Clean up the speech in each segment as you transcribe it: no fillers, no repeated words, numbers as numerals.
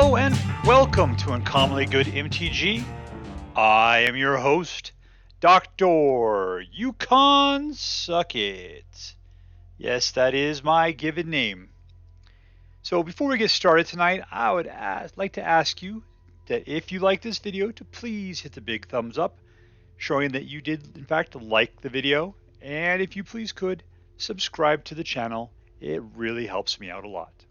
Hello and welcome to Uncommonly Good MTG. I am your host, Dr. Yukon Suck It. Yes, that is my given name. So before we get started tonight, I would like to ask you that if you like this video, to please hit the big thumbs up, showing that you did in fact like the video. And if you please could, subscribe to the channel. It really helps me out a lot.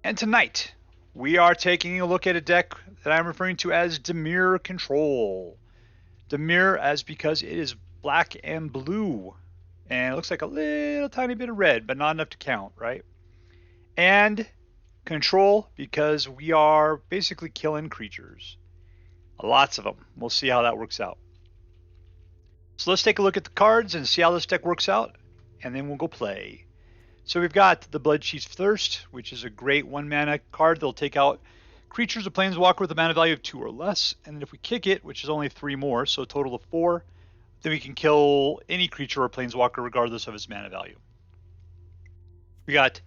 And tonight, we are taking a look at a deck that I'm referring to as DIMIR Control. DIMIR as because it is black and blue. And it looks like a little tiny bit of red, but not enough to count, right? And Control because we are basically killing creatures. Lots of them. We'll see how that works out. So let's take a look at the cards and see how this deck works out, and then we'll go play. So we've got the Bloodchief's Thirst, which is a great 1-mana card that'll take out creatures or planeswalker with a mana value of 2 or less. And then if we kick it, which is only 3 more, so a total of 4, then we can kill any creature or planeswalker regardless of its mana value. We got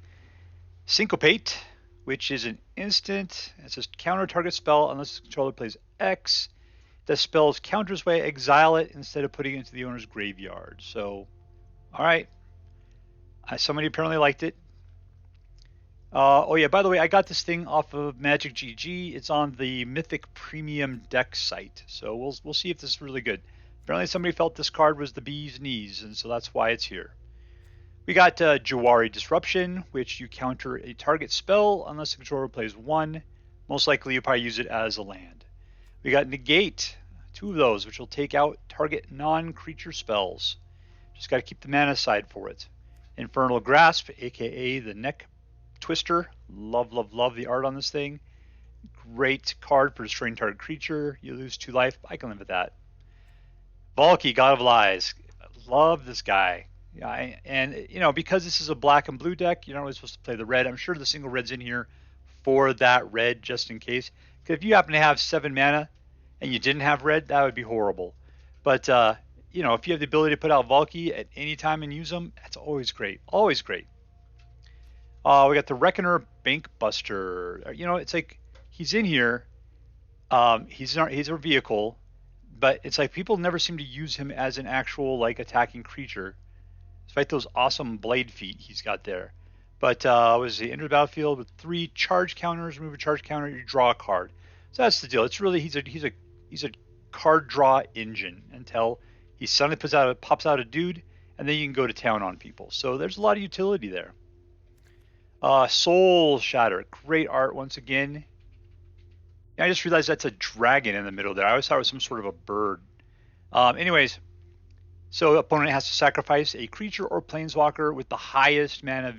Syncopate, which is an instant. It says counter target spell unless the controller plays X. The spell's counters way, exile it instead of putting it into the owner's graveyard. So, alright. Somebody apparently liked it. Oh yeah, by the way, I got this thing off of Magic GG. It's on the Mythic Premium deck site. So we'll see if this is really good. Apparently somebody felt this card was the bee's knees, and so that's why it's here. We got Jwari Disruption, which you counter a target spell unless the controller plays 1. Most likely you'll probably use it as a land. We got Negate, 2 of those, which will take out target non-creature spells. Just got to keep the mana aside for it. Infernal Grasp, aka the neck twister. Love, love, love the art on this thing. Great card for destroying target creature. You lose 2 life. I can live with that. Valki, God of Lies. Love this guy. Yeah, and you know, because this is a black and blue deck, you're not really supposed to play the red. I'm sure the single red's in here for that red just in case. Because if you happen to have 7 mana and you didn't have red, that would be horrible. But you know, if you have the ability to put out Valki at any time and use them, that's always great. Always great. We got the Reckoner Bankbuster. You know, it's like he's in here. He's a vehicle, but it's like people never seem to use him as an actual like attacking creature, despite those awesome blade feet he's got there. But was he enter the battlefield with 3 charge counters? Remove a charge counter, you draw a card. So that's the deal. It's really he's a card draw engine until he suddenly pops out a dude, and then you can go to town on people. So there's a lot of utility there. Soul Shatter, great art once again. I just realized that's a dragon in the middle there. I always thought it was some sort of a bird. Anyways, so the opponent has to sacrifice a creature or planeswalker with the highest mana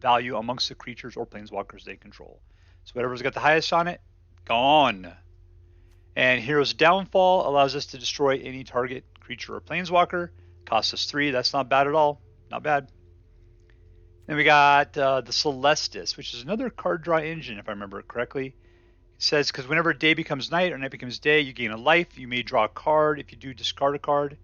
value amongst the creatures or planeswalkers they control. So whatever's got the highest on it, gone. And Hero's Downfall allows us to destroy any target creature or planeswalker. Costs us 3. That's not bad at all. Not bad. Then we got the Celestus, which is another card draw engine, if I remember it correctly. It says, because whenever day becomes night or night becomes day, you gain a life. You may draw a card. If you do, discard a card.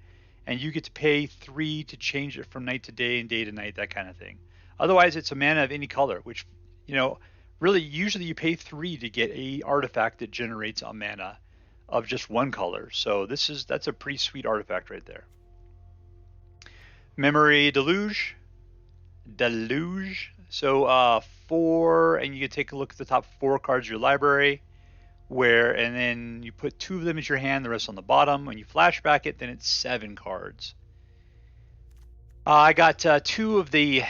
And you get to pay 3 to change it from night to day and day to night, that kind of thing. Otherwise, it's a mana of any color, which, you know, really, usually you pay 3 to get a artifact that generates a mana of just 1 color. So that's a pretty sweet artifact right there. Memory Deluge. So 4, and you can take a look at the top 4 cards of your library, and then you put 2 of them in your hand, the rest on the bottom. When you flashback it, then it's 7 cards. I got 2 of the,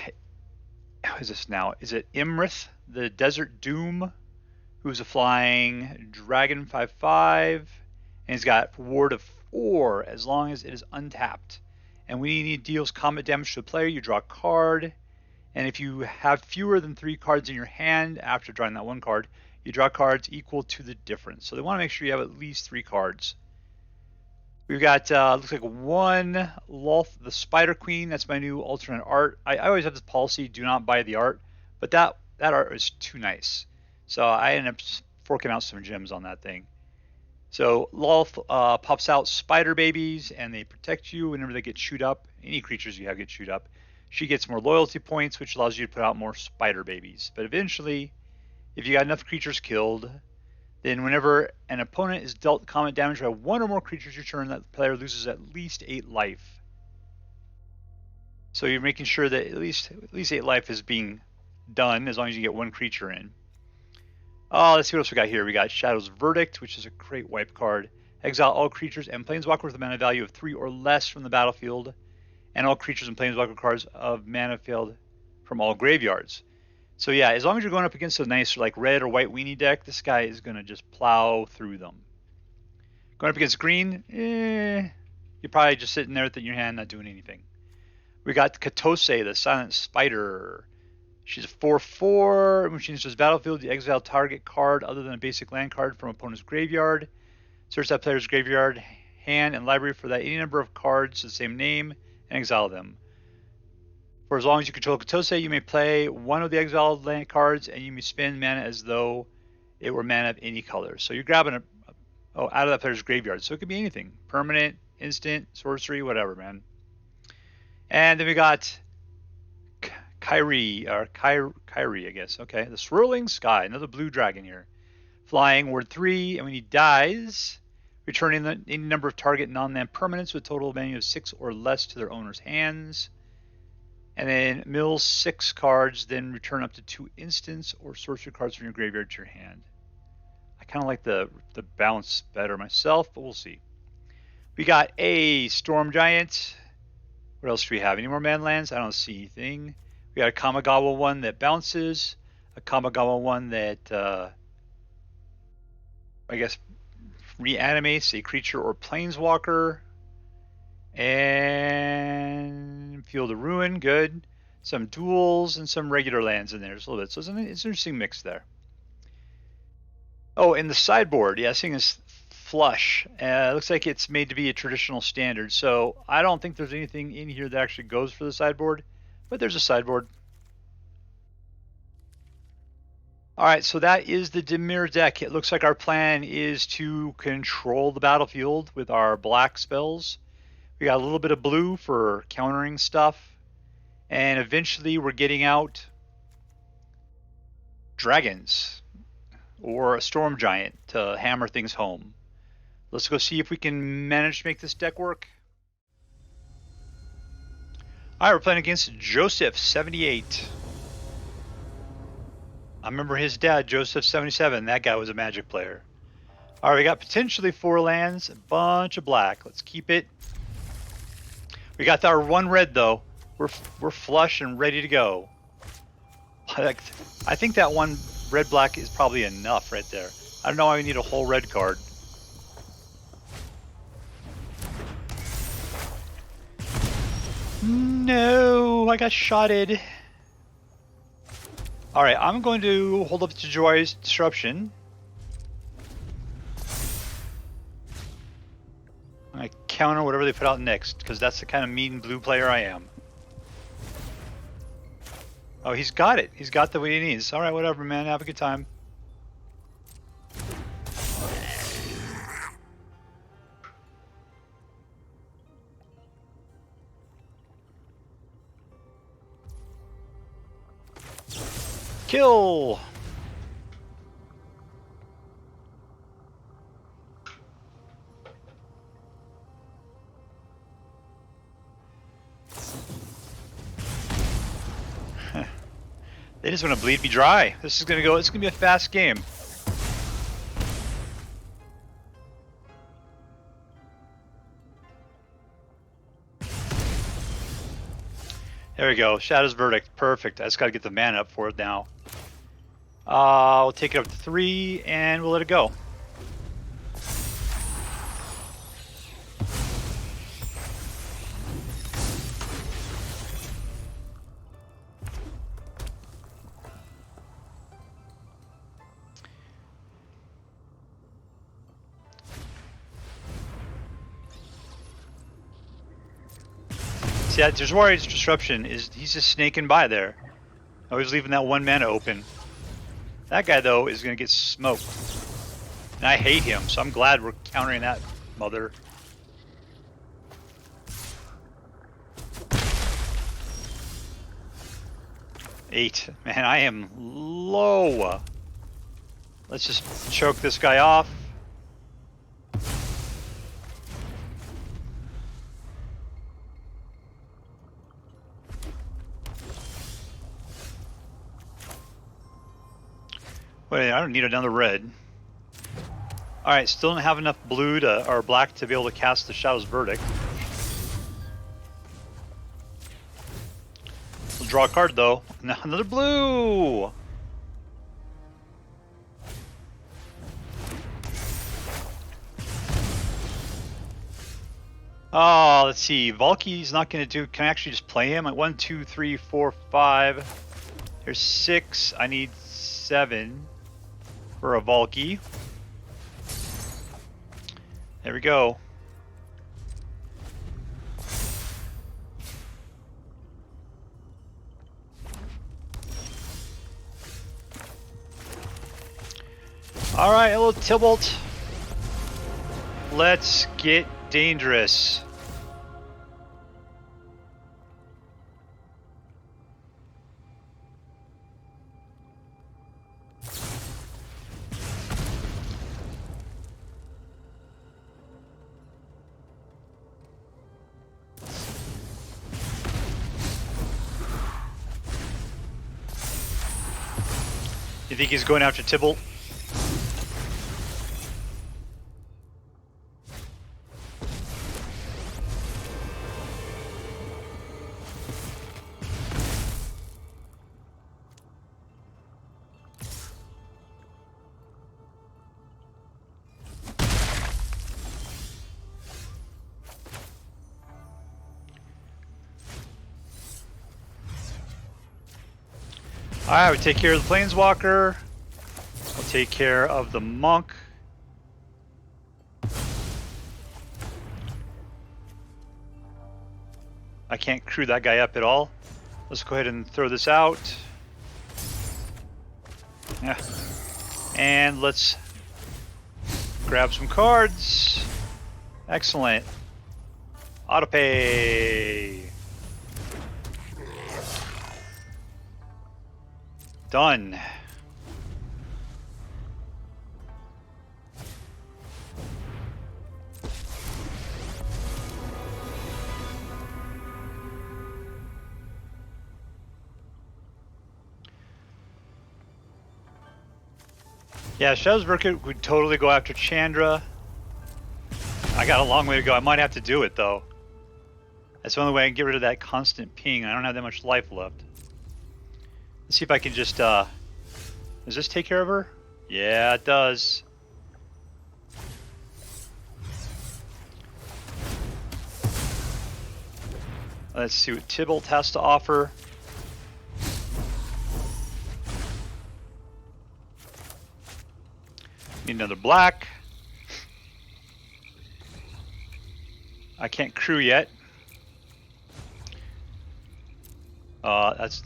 how is this now? Is it Iymrith, the Desert Doom, who's a flying dragon 5/5, and he's got ward of 4 as long as it is untapped. And when he deals combat damage to a player, you draw a card. And if you have fewer than 3 cards in your hand after drawing that 1 card, you draw cards equal to the difference. So they want to make sure you have at least 3 cards. We've got, looks like 1 Lolth, the Spider Queen. That's my new alternate art. I always have this policy, do not buy the art, but that art is too nice. So I ended up forking out some gems on that thing. So Lolth pops out spider babies, and they protect you whenever they get chewed up. Any creatures you have get chewed up. She gets more loyalty points, which allows you to put out more spider babies. But eventually, If you got enough creatures killed, then whenever an opponent is dealt combat damage by one or more creatures your turn, that player loses at least 8 life. So you're making sure that at least 8 life is being done as long as you get one creature in. Let's see what else we got here. We got Shadow's Verdict, which is a great wipe card. Exile all creatures and planeswalkers with a mana value of 3 or less from the battlefield, and all creatures and planeswalker cards of mana field from all graveyards. So yeah, as long as you're going up against a nice like red or white weenie deck, this guy is going to just plow through them. Going up against green, you're probably just sitting there with it in your hand, not doing anything. We got Kotose, the Silent Spider. She's a 4/4. When she enters the battlefield, you exile target card other than a basic land card from opponent's graveyard. Search that player's graveyard, hand, and library for that any number of cards of the same name and exile them. For as long as you control Kotose, you may play one of the exiled land cards, and you may spend mana as though it were mana of any color. So you're grabbing out of that player's graveyard. So it could be anything: permanent, instant, sorcery, whatever, man. And then we got Kairi, I guess. Okay, the Swirling Sky, another blue dragon here. Flying, word 3, and when he dies, returning any number of target non-land permanents with a total value of 6 or less to their owner's hands. And then mill 6 cards, then return up to 2 instants or sorcery cards from your graveyard to your hand. I kind of like the bounce better myself, but we'll see. We got a Storm Giant. What else do we have? Any more man lands? I don't see anything. We got a Kamigawa one that bounces, a Kamigawa one that I guess reanimates a creature or planeswalker, and Field of Ruin, good. Some duels and some regular lands in there, just a little bit. So it's an interesting mix there. Oh, and the sideboard, yeah, seeing is flush. It looks like it's made to be a traditional standard, so I don't think there's anything in here that actually goes for the sideboard, but there's a sideboard. Alright, so that is the DIMIR deck. It looks like our plan is to control the battlefield with our black spells. We got a little bit of blue for countering stuff, and eventually we're getting out dragons or a storm giant to hammer things home. Let's go see if we can manage to make this deck work. Alright, we're playing against Joseph 78. I remember his dad, Joseph 77. That guy was a Magic player. Alright, we got potentially 4 lands, a bunch of black. Let's keep it. We got our 1 red though. We're flush and ready to go. I think that 1 red black is probably enough right there. I don't know why we need a whole red card. No, I got shotted. Alright, I'm going to hold up to Jwari Disruption. I'm going to counter whatever they put out next, because that's the kind of mean blue player I am. Oh, he's got it. He's got the what he needs. Alright, whatever, man. Have a good time. Kill! They just want to bleed me dry. This is gonna go. It's gonna be a fast game. There we go. Shadow's Verdict. Perfect. I just gotta get the mana up for it now. We'll take it up to 3 and we'll let it go. See, that Jwari Disruption he's just snaking by there. Always leaving that 1 mana open. That guy though is gonna get smoked. And I hate him, so I'm glad we're countering that mother. Eight. Man, I am low. Let's just choke this guy off. Wait, I don't need another red. Alright, still don't have enough blue to, or black to be able to cast the Shadow's Verdict. We'll draw a card though. Another blue! Oh, let's see. Valki's not going to do... Can I actually just play him? At 1, 2, 3, 4, 5. There's 6. I need 7 for a Valki. There we go. Alright, a little Tybalt. Let's get dangerous. You think he's going after Tybalt? Alright, we take care of the Planeswalker. We'll take care of the Monk. I can't crew that guy up at all. Let's go ahead and throw this out. Yeah. And let's grab some cards. Excellent. Autopay. Done. Yeah, Shadow's Verdict would totally go after Chandra. I got a long way to go. I might have to do it though. That's the only way I can get rid of that constant ping. I don't have that much life left. Let's see if I can just, does this take care of her? Yeah, it does. Let's see what Tybalt has to offer. Need another black. I can't crew yet.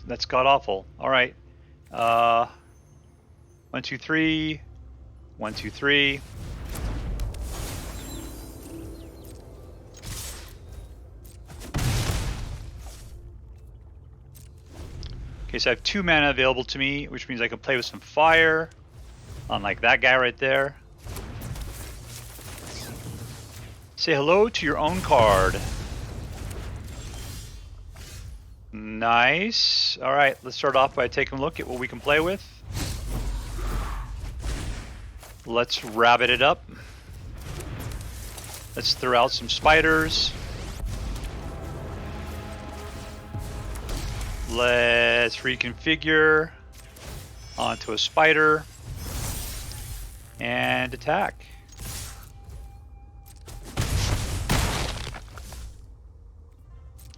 That's god awful. All right. 1, 2, 3. 1, 2, 3. Okay, so I have 2 mana available to me, which means I can play with some fire, unlike that guy right there. Say hello to your own card. Nice. Alright, let's start off by taking a look at what we can play with. Let's rabbit it up. Let's throw out some spiders. Let's reconfigure onto a spider and attack.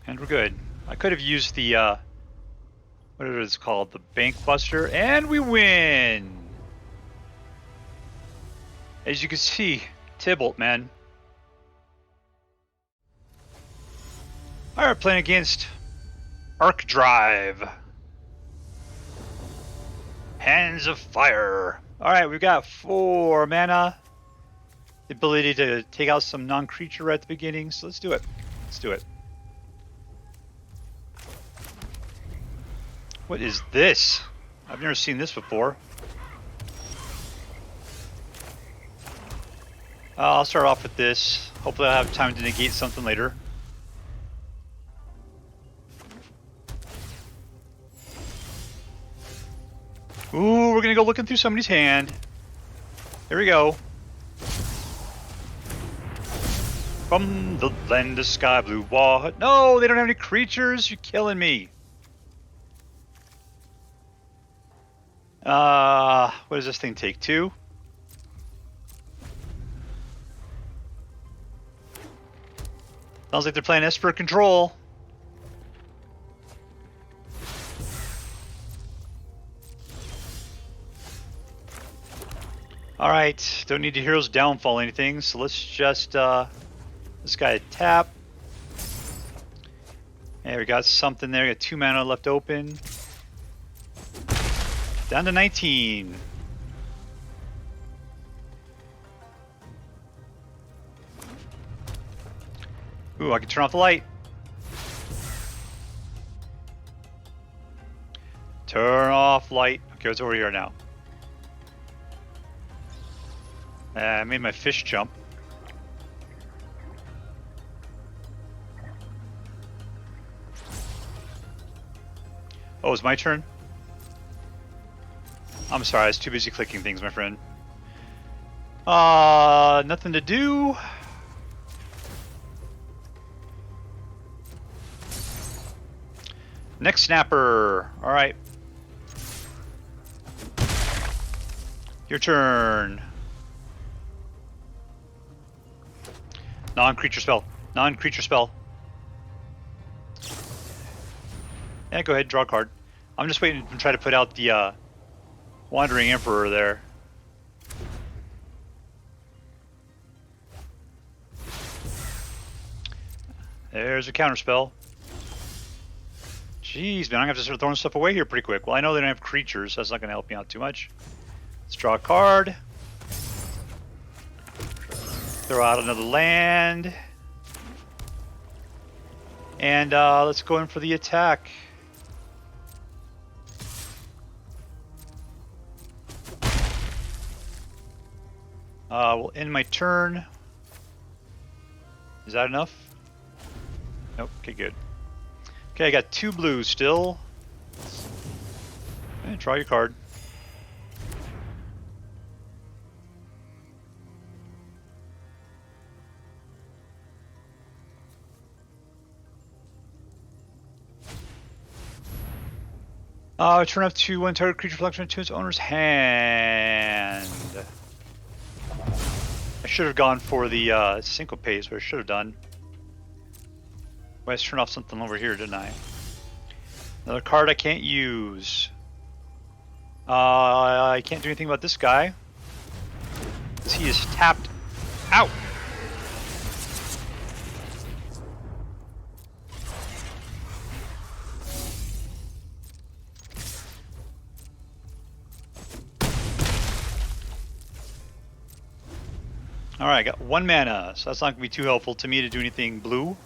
And we're good. I could have used the, what is it called? The Bankbuster, and we win! As you can see, Tybalt, man. Alright, playing against arcdrive. Hands of Fire. Alright, we've got 4 mana. The ability to take out some non-creature right at the beginning, so let's do it. Let's do it. What is this? I've never seen this before. I'll start off with this. Hopefully I'll have time to negate something later. Ooh, we're gonna go looking through somebody's hand. Here we go. From the land of sky blue water. No, they don't have any creatures. You're killing me. What does this thing take? 2? Sounds like they're playing Esper Control. Alright, don't need the Hero's Downfall or anything, so let's just, this guy tap. There, we got something there, we got 2 mana left open. Down to 19. Ooh, I can turn off the light. Turn off light. Okay, what's over here now? I made my fish jump. Oh, it's my turn? I'm sorry, I was too busy clicking things, my friend. Nothing to do. Next snapper. Alright. Your turn. Non-creature spell. Non-creature spell. Yeah, go ahead, draw a card. I'm just waiting to try to put out the Wandering Emperor there. There's a counter spell. Jeez, man, I'm gonna have to start throwing stuff away here pretty quick. Well, I know they don't have creatures, so that's not gonna help me out too much. Let's draw a card. Throw out another land. And let's go in for the attack. We'll end my turn. Is that enough? Nope. Okay, good. Okay, I got 2 blues still. Okay, draw your card. Turn up to 1 target creature collection to its owner's hand. I should have gone for the Syncopate, is what I should have done. Let's turn off something over here, didn't I? Another card I can't use. I can't do anything about this guy, because he is tapped out. Alright, I got 1 mana, so that's not going to be too helpful to me to do anything blue.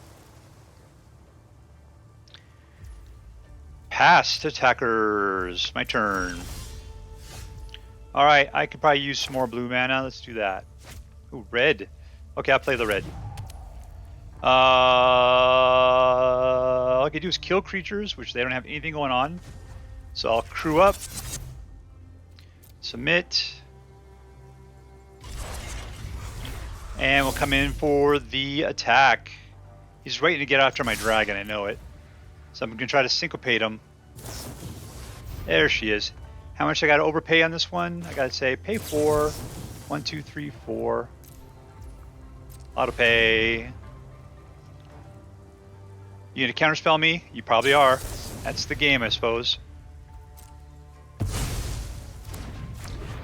Past attackers, my turn. Alright, I could probably use some more blue mana, let's do that. Ooh, red. Okay, I'll play the red. All I can do is kill creatures, which they don't have anything going on. So I'll crew up. Submit. And we'll come in for the attack. He's waiting to get after my dragon, I know it. So I'm going to try to syncopate him. There she is. How much I got to overpay on this one? I got to say, pay 4. 1, 2, 3, 4. Auto pay. You going to counterspell me? You probably are. That's the game, I suppose.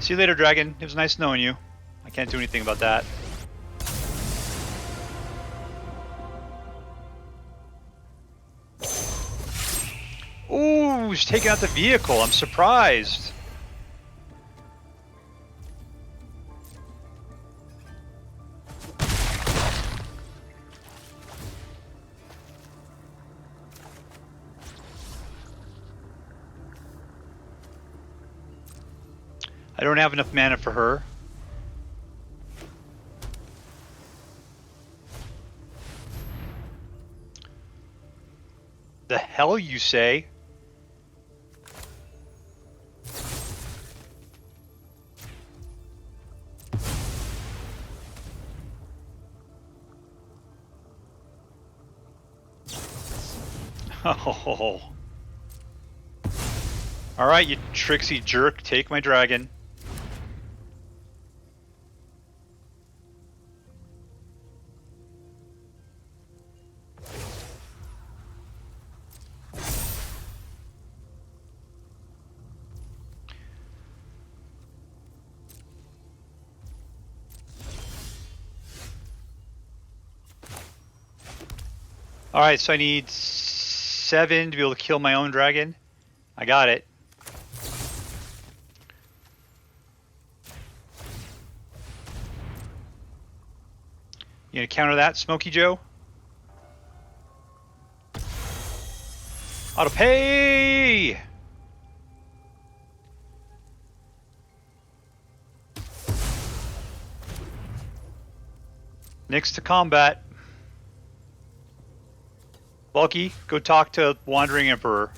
See you later, dragon. It was nice knowing you. I can't do anything about that. Ooh, he's taking out the vehicle. I'm surprised. I don't have enough mana for her. The hell you say? Oh. Alright, you tricksy jerk, take my dragon. Alright, so I need 7 to be able to kill my own dragon. I got it. You gonna counter that, Smokey Joe? Auto pay! Next to combat. Valki, go talk to Wandering Emperor.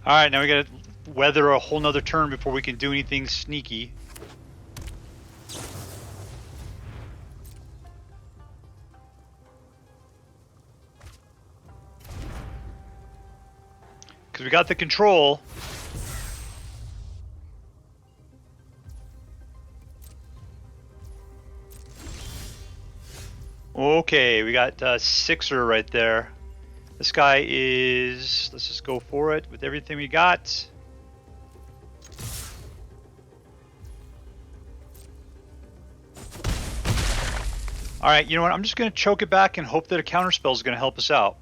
Alright, now we gotta weather a whole nother turn before we can do anything sneaky. Because we got the control. Okay, we got Sixer right there. This guy is... let's just go for it with everything we got. Alright, you know what? I'm just going to choke it back and hope that a counterspell is going to help us out.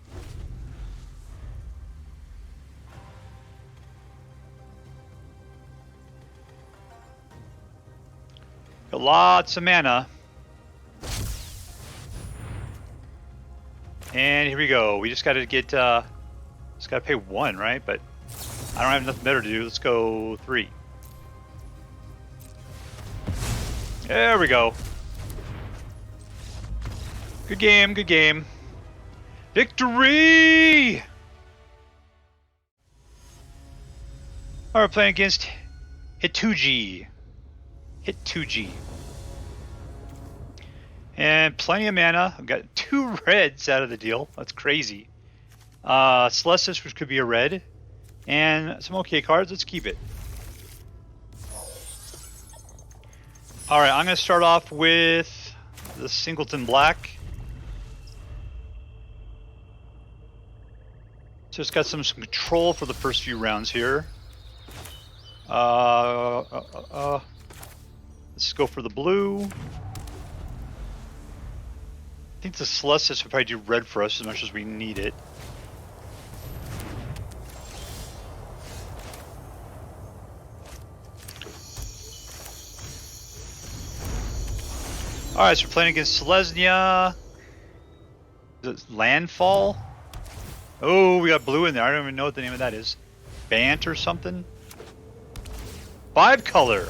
Got lots of mana. And here we go. We just got to get, just got to pay 1, right? But I don't have nothing better to do. Let's go 3. There we go. Good game, good game. Victory! All right, we're playing against Hituji. Hituji. And plenty of mana. I've got 2 reds out of the deal. That's crazy. Celestus, which could be a red. And some okay cards. Let's keep it. Alright, I'm going to start off with the Singleton Black. So it's got some control for the first few rounds here. Let's go for the blue. I think the Celestus would probably do red for us as much as we need it. Alright, so we're playing against Selesnya. Is it Landfall? Oh, we got blue in there. I don't even know what the name of that is. Bant or something? 5 color.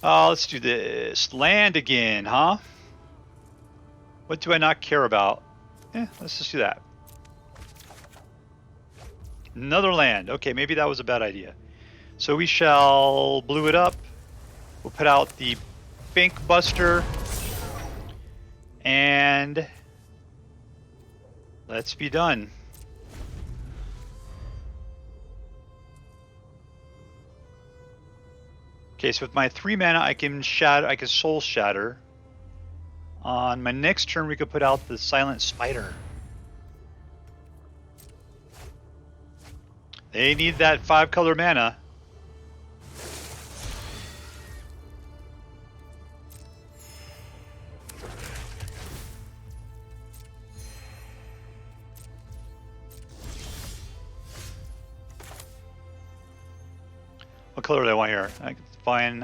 Let's do this. Land again, huh? What do I not care about? Let's just do that. Another land. Okay, maybe that was a bad idea. So we shall blue it up. We'll put out the Bankbuster. And let's be done. Okay, so with my 3 mana, I can Soul Shatter. On my next turn, we could put out the Silent Spider. They need that 5 color mana. What color do I want here? I can find,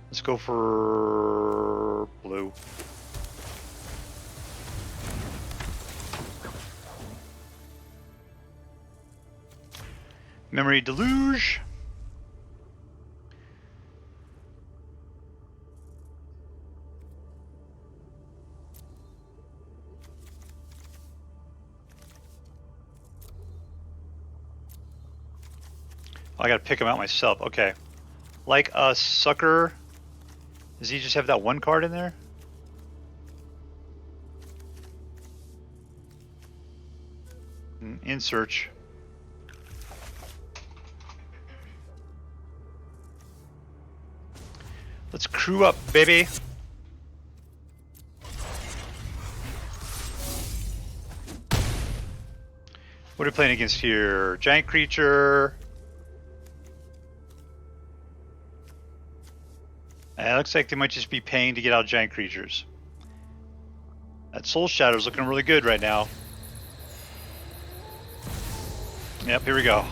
let's go for blue. Memory Deluge. Oh, I gotta pick him out myself. Okay. Like a sucker. Does he just have that one card in there? In search. Let's crew up, baby. What are we playing against here? Giant creature. It looks like they might just be paying to get out giant creatures. That Soul Shatter is looking really good right now. Yep, here we go.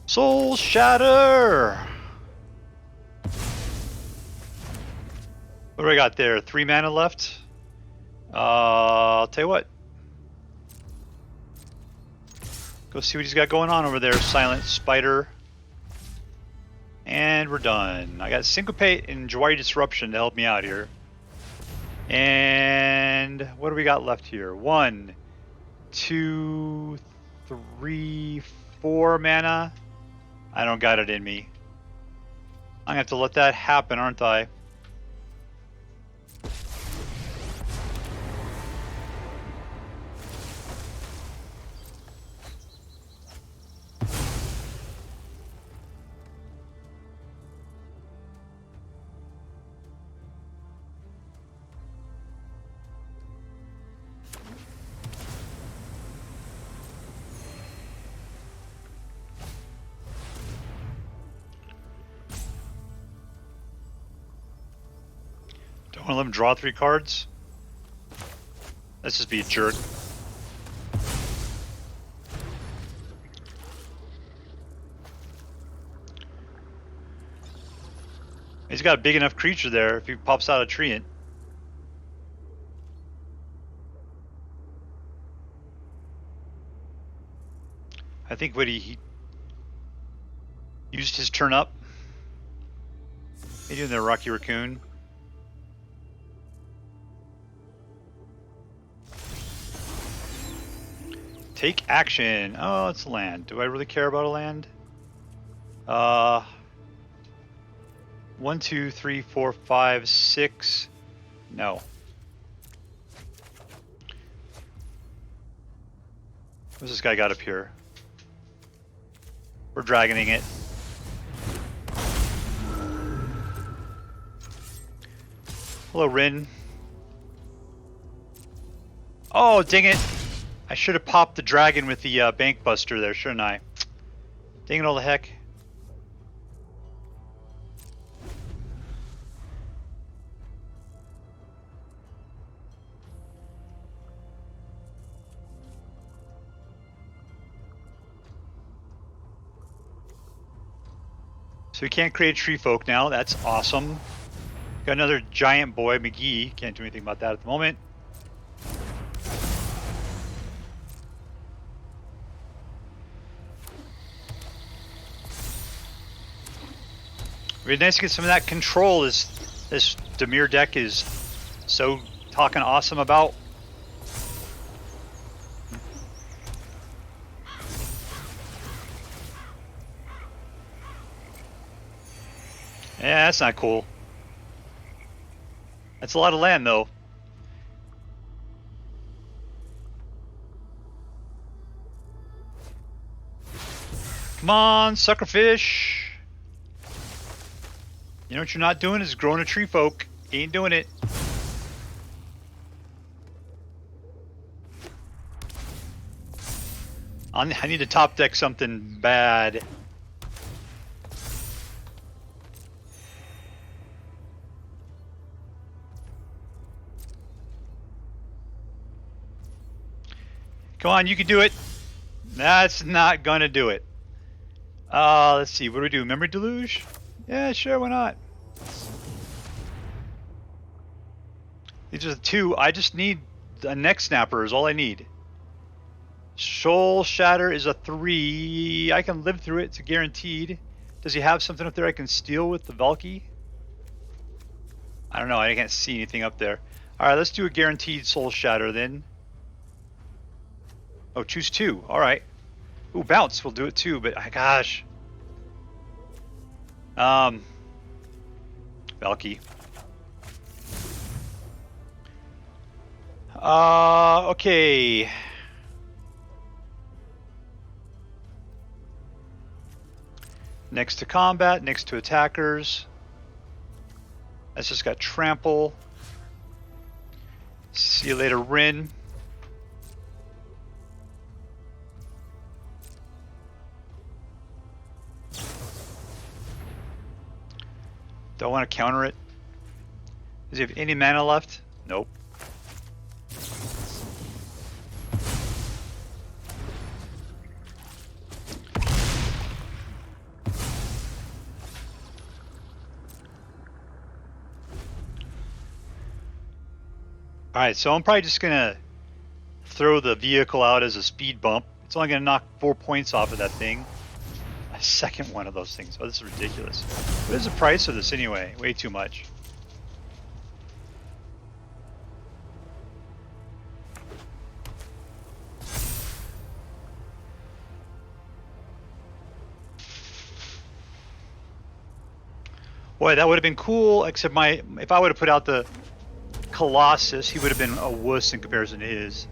Soul Shatter! What do I got there? 3 mana left? I'll tell you what. Go see what he's got going on over there, Silent Spider. And we're done. I got Syncopate and Jwari Disruption to help me out here. And what do we got left here? 1, 2, 3, 4 mana. I don't got it in me. I'm gonna have to let that happen, aren't I? Don't want to let him draw 3 cards. Let's just be a jerk. He's got a big enough creature there if he pops out a treant. I think what he used his turn up. What are you doing there, Rocky Raccoon? Take action. Oh, it's land. Do I really care about a land? 1, 2, 3, 4, 5, 6. No. What's this guy got up here? We're dragoning it. Hello, Rin. Oh, dang it. I should have popped the dragon with the Bankbuster there, shouldn't I? Dang it all the heck. So we can't create tree folk now. That's awesome. Got another giant boy, McGee. Can't do anything about that at the moment. It'd be nice to get some of that control this DIMIR deck is so talking awesome about. Yeah, that's not cool. That's a lot of land, though. Come on, suckerfish. You know what you're not doing is growing a tree folk. You ain't doing it. I need to top deck something bad. Come on, you can do it. That's not gonna do it. Let's see. What do we do? Memory Deluge? Yeah, sure. Why not? These are the 2. I just need a neck snapper is all I need. Soul Shatter is a 3. I can live through it. It's a guaranteed. Does he have something up there I can steal with the Valki? I don't know. I can't see anything up there. Alright, let's do a guaranteed Soul Shatter then. Oh, choose 2. Alright. Ooh, bounce. We'll do it too, but gosh. Valki. Okay. Next to combat, next to attackers. That's just got trample. See you later, Rin. Do I want to counter it? Does he have any mana left? Nope. Alright, so I'm probably just going to throw the vehicle out as a speed bump. It's only going to knock 4 points off of that thing. A second one of those things. Oh, this is ridiculous. What is the price of this anyway? Way too much. Boy, that would have been cool, except if I would have put out the Colossus, he would have been a wuss in comparison to his.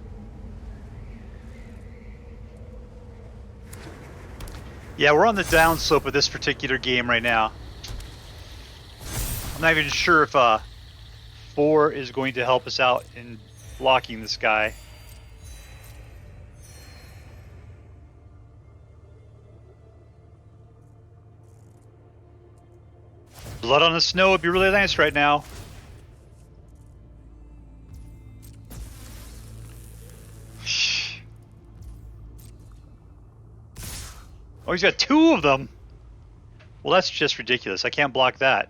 Yeah, we're on the downslope of this particular game right now. I'm not even sure if 4 is going to help us out in blocking this guy. Blood on the snow would be really nice right now. Oh, he's got 2 of them. Well, that's just ridiculous. I can't block that.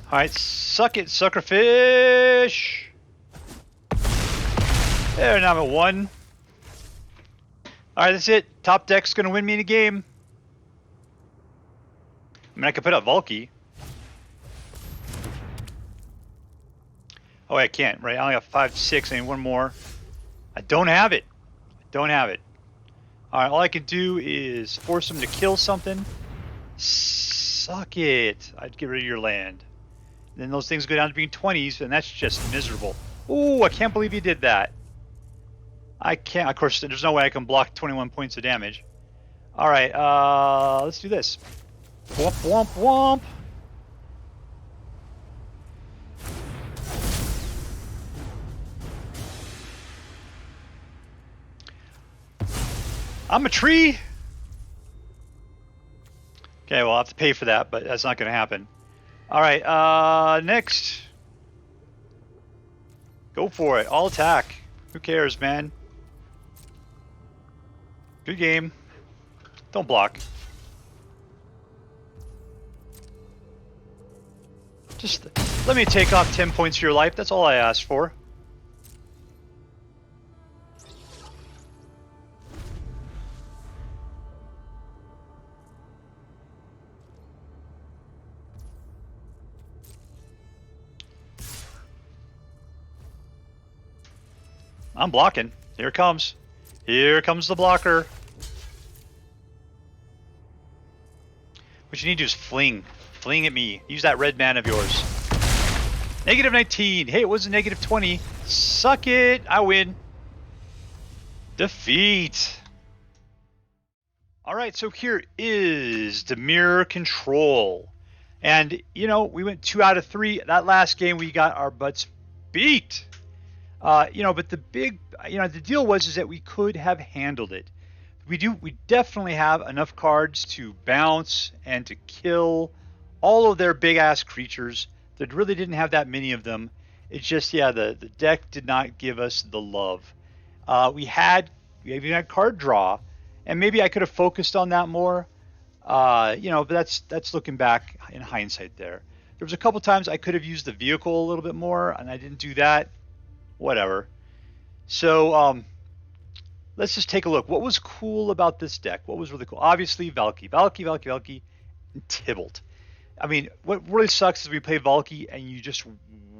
Alright, suck it, suckerfish! There, now I'm at 1. Alright, that's it. Top deck's gonna win me in a game. I mean, I could put out Valki. Oh, I can't, right? I only got 5, 6. I need 1 more. I don't have it. I don't have it. Alright, all I can do is force him to kill something. Suck it. I'd get rid of your land. And then those things go down to being 20s, and that's just miserable. Ooh, I can't believe he did that. I can't. Of course, there's no way I can block 21 points of damage. Alright, let's do this. Womp, womp, womp. I'm a tree. Okay, well, I'll have to pay for that, but that's not going to happen. All right, next. Go for it. All attack. Who cares, man? Good game. Don't block. Just let me take off 10 points of your life. That's all I asked for. I'm blocking. Here it comes. Here comes the blocker. What you need to do is fling. Fling at me. Use that red man of yours. Negative 19. Hey, it was a negative 20. Suck it. I win. Defeat. Alright, so here is DIMIR Control. And, you know, we went 2 out of 3. That last game we got our butts beat. You know, but the big, you know, the deal was is that we could have handled it. We definitely have enough cards to bounce and to kill all of their big ass creatures. There really didn't have that many of them. It's just, yeah, the deck did not give us the love. We even had card draw, and maybe I could have focused on that more. But that's looking back in hindsight there. There was a couple times I could have used the vehicle a little bit more, and I didn't do that. Whatever. So let's just take a look. What was cool about this deck? What was really cool? Obviously, Valki, and Tibalt. I mean, what really sucks is we play Valki and you just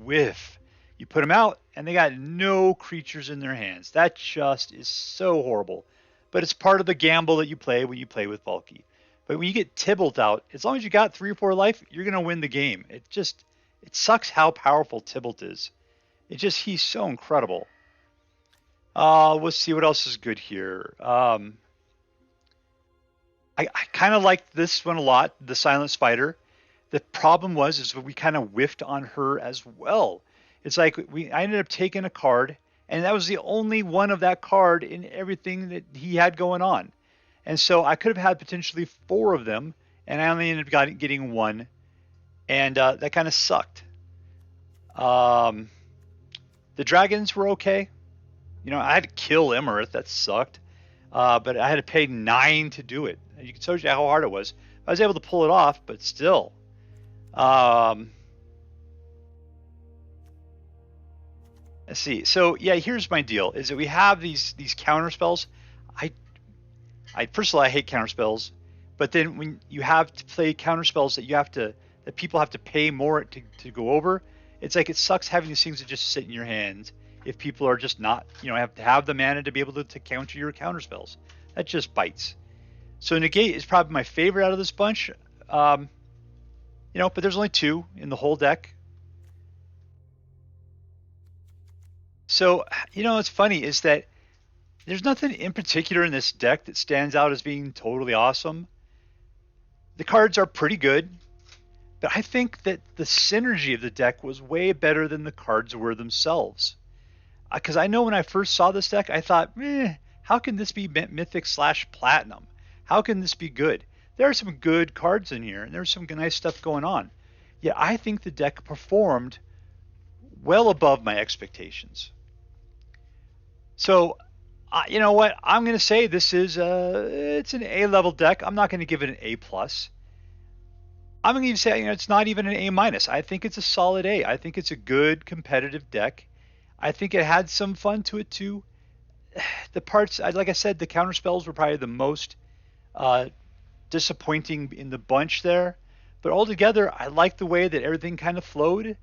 whiff. You put them out and they got no creatures in their hands. That just is so horrible. But it's part of the gamble that you play when you play with Valki. But when you get Tibalt out, as long as you got 3 or 4 life, you're going to win the game. It sucks how powerful Tibalt is. He's so incredible. Let's see what else is good here. I kind of liked this one a lot, the Silent Spider. The problem is we kind of whiffed on her as well. It's like I ended up taking a card, and that was the only one of that card in everything that he had going on. And so I could have had potentially 4 of them, and I only ended up getting 1, and that kind of sucked. The dragons were okay. I had to kill Iymrith. That sucked. But I had to pay 9 to do it. You can tell you how hard it was. I was able to pull it off, but still. Let's see. So yeah, here's my deal: is that we have these counter spells. First of all, I hate counter spells. But then when you have to play counter spells that people have to pay more to go over, it's like it sucks having these things that just sit in your hands. If people are just not, have to have the mana to be able to counter your counter spells. That just bites. So Negate is probably my favorite out of this bunch. But there's only 2 in the whole deck. So, what's funny is that there's nothing in particular in this deck that stands out as being totally awesome. The cards are pretty good, but I think that the synergy of the deck was way better than the cards were themselves. Because I know when I first saw this deck, I thought, how can this be Mythic/Platinum? How can this be good? There are some good cards in here, and there's some nice stuff going on. Yet I think the deck performed well above my expectations. So, you know what? I'm going to say this is it's an A-level deck. I'm not going to give it an A+. I'm going to say it's not even an A-. I think it's a solid A. I think it's a good competitive deck. I think it had some fun to it too. The parts, like I said, the counter spells were probably the most disappointing in the bunch there. But altogether, I liked the way that everything kind of flowed.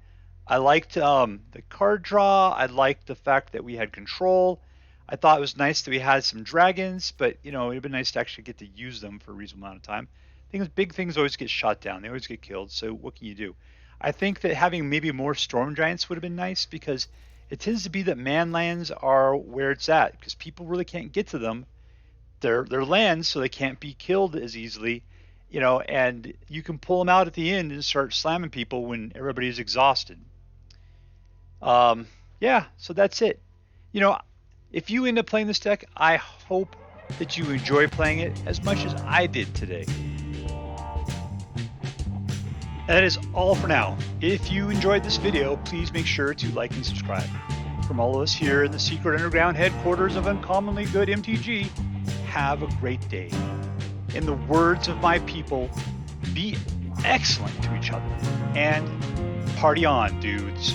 I liked the card draw. I liked the fact that we had control. I thought it was nice that we had some dragons, but it would have been nice to actually get to use them for a reasonable amount of time. Big things always get shot down. They always get killed. So what can you do? I think that having maybe more storm giants would have been nice, because it tends to be that man lands are where it's at, because people really can't get to them. They're lands, so they can't be killed as easily, and you can pull them out at the end and start slamming people when everybody's exhausted. Yeah, so that's it. If you end up playing this deck, I hope that you enjoy playing it as much as I did today. That is all for now. If you enjoyed this video, please make sure to like and subscribe. From all of us here in the secret underground headquarters of Uncommonly Good MTG, have a great day. In the words of my people, be excellent to each other. And party on, dudes.